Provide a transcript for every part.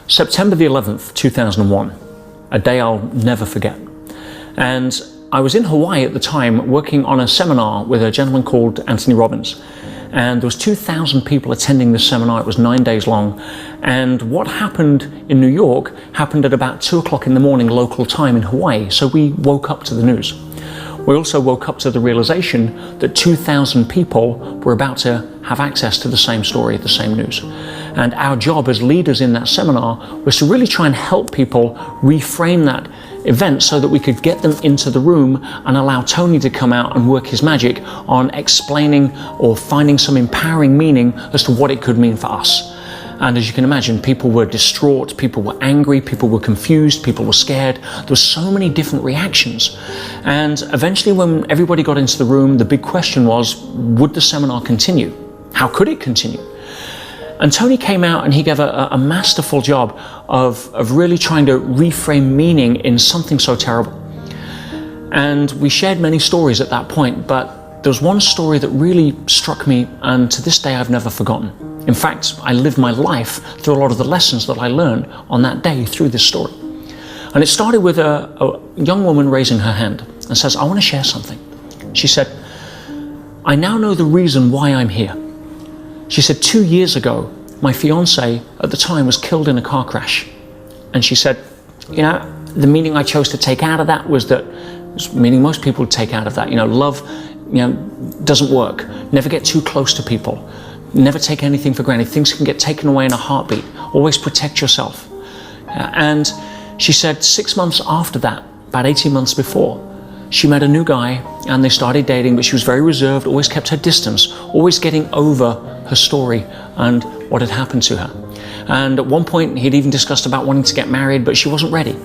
September the 11th, 2001, a day I'll never forget. And I was in Hawaii at the time working on a seminar with a gentleman called Anthony Robbins. And there was 2,000 people attending this seminar. It was 9 days long. And what happened in New York happened at about 2 o'clock in the morning local time in Hawaii. So we woke up to the news. We also woke up to the realization that 2,000 people were about to have access to the same story, the same news. And our job as leaders in that seminar was to really try and help people reframe that event so that we could get them into the room and allow Tony to come out and work his magic on explaining or finding some empowering meaning as to what it could mean for us. And as you can imagine, people were distraught, people were angry, people were confused, people were scared. There were so many different reactions. And eventually when everybody got into the room, the big question was, would the seminar continue? How could it continue? And Tony came out and he gave a masterful job of really trying to reframe meaning in something so terrible. And we shared many stories at that point, but there was one story that really struck me, and to this day I've never forgotten. In fact, I lived my life through a lot of the lessons that I learned on that day through this story. And it started with a young woman raising her hand and says, "I want to share something." She said, "I now know the reason why I'm here." She said, 2 years ago, my fiance at the time was killed in a car crash. And she said, the meaning I chose to take out of that was that, meaning most people would take out of that, love, doesn't work. Never get too close to people. Never take anything for granted. Things can get taken away in a heartbeat. Always protect yourself. And she said 6 months after that, about 18 months before, she met a new guy and they started dating, but she was very reserved, always kept her distance, always getting over her story and what had happened to her. And at one point he'd even discussed about wanting to get married, but she wasn't ready.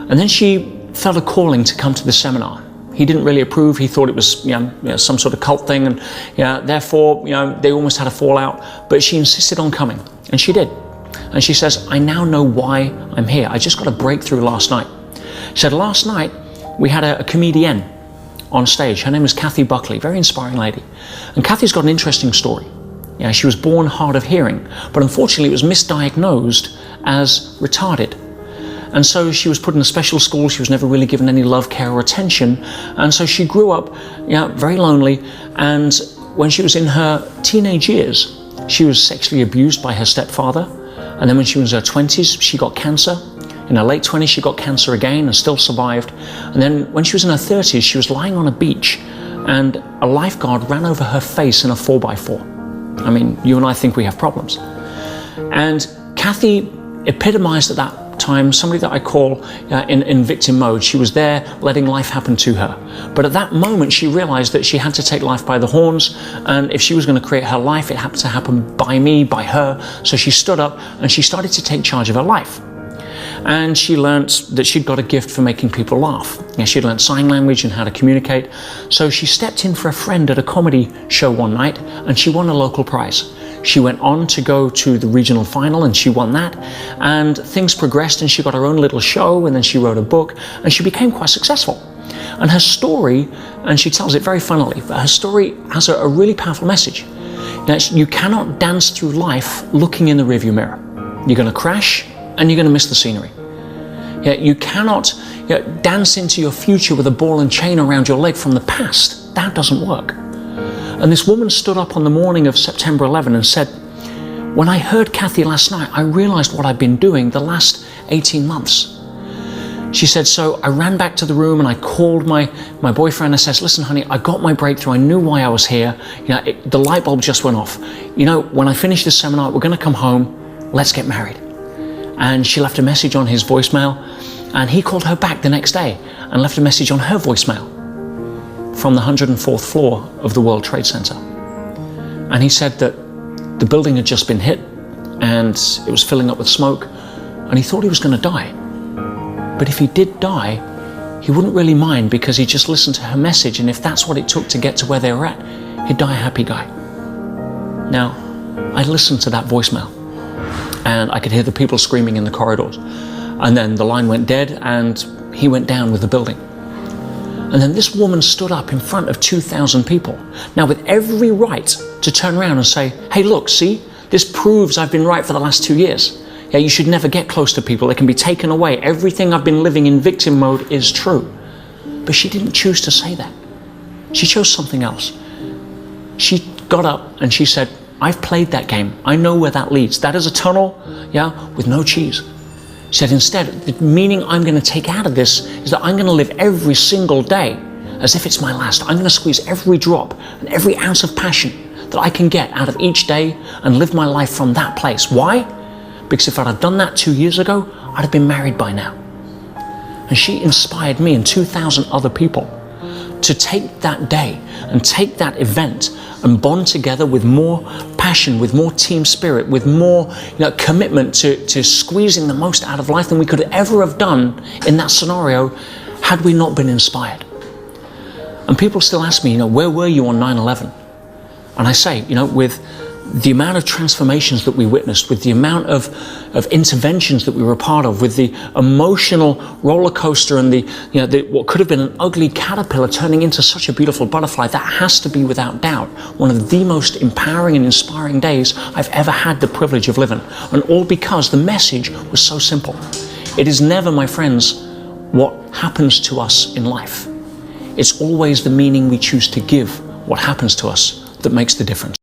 And then she felt a calling to come to the seminar. He didn't really approve. He thought it was some sort of cult thing, and therefore they almost had a fallout, but she insisted on coming, and she did. And she says, "I now know why I'm here. I just got a breakthrough last night." She said, "Last night we had a comedian on stage. Her name is Kathy Buckley, very inspiring lady. And Kathy's got an interesting story. She was born hard of hearing, but unfortunately it was misdiagnosed as retarded. And so she was put in a special school. She was never really given any love, care, or attention. And so she grew up very lonely. And when she was in her teenage years, she was sexually abused by her stepfather. And then when she was in her 20s, she got cancer. In her late 20s, she got cancer again and still survived. And then when she was in her 30s, she was lying on a beach and a lifeguard ran over her face in a 4x4. I mean, you and I think we have problems. And Kathy epitomized at that time somebody that I call in victim mode. She was there letting life happen to her. But at that moment, she realized that she had to take life by the horns. And if she was going to create her life, it had to happen by me, by her. So she stood up and she started to take charge of her life. And she learned that she'd got a gift for making people laugh. She'd learned sign language and how to communicate. So she stepped in for a friend at a comedy show one night and she won a local prize. She went on to go to the regional final and she won that. And things progressed and she got her own little show, and then she wrote a book and she became quite successful. And her story, and she tells it very funnily, but her story has a really powerful message. You cannot dance through life looking in the rearview mirror. You're going to crash and you're going to miss the scenery. You cannot dance into your future with a ball and chain around your leg from the past. That doesn't work. And this woman stood up on the morning of September 11 and said, "When I heard Kathy last night, I realized what I've been doing the last 18 months. She said, "So I ran back to the room and I called my boyfriend and I says, 'Listen, honey, I got my breakthrough. I knew why I was here. The light bulb just went off. When I finish this seminar, we're going to come home. Let's get married.'" And she left a message on his voicemail, and he called her back the next day and left a message on her voicemail from the 104th floor of the World Trade Center. And he said that the building had just been hit and it was filling up with smoke, and he thought he was going to die. But if he did die, he wouldn't really mind because he just listened to her message, and if that's what it took to get to where they were at, he'd die a happy guy. Now, I listened to that voicemail and I could hear the people screaming in the corridors. And then the line went dead and he went down with the building. And then this woman stood up in front of 2,000 people, now with every right to turn around and say, "Hey, look, see, this proves I've been right for the last 2 years. Yeah, you should never get close to people. They can be taken away. Everything I've been living in victim mode is true. But she didn't choose to say that. She chose something else. She got up and she said, I've played that game. I know where that leads. That is a tunnel, yeah, with no cheese. She said, instead, the meaning I'm going to take out of this is that I'm going to live every single day as if it's my last. I'm going to squeeze every drop and every ounce of passion that I can get out of each day and live my life from that place. Why? Because if I'd have done that 2 years ago, I'd have been married by now. And she inspired me and 2,000 other people to take that day and take that event and bond together with more passion, with more team spirit, with more commitment to squeezing the most out of life than we could ever have done in that scenario had we not been inspired. And people still ask me, where were you on 9/11? And I say, with the amount of transformations that we witnessed, with the amount of interventions that we were a part of, with the emotional roller coaster and the what could have been an ugly caterpillar turning into such a beautiful butterfly, that has to be without doubt one of the most empowering and inspiring days I've ever had the privilege of living. And all because the message was so simple. It is never, my friends, what happens to us in life. It's always the meaning we choose to give what happens to us that makes the difference.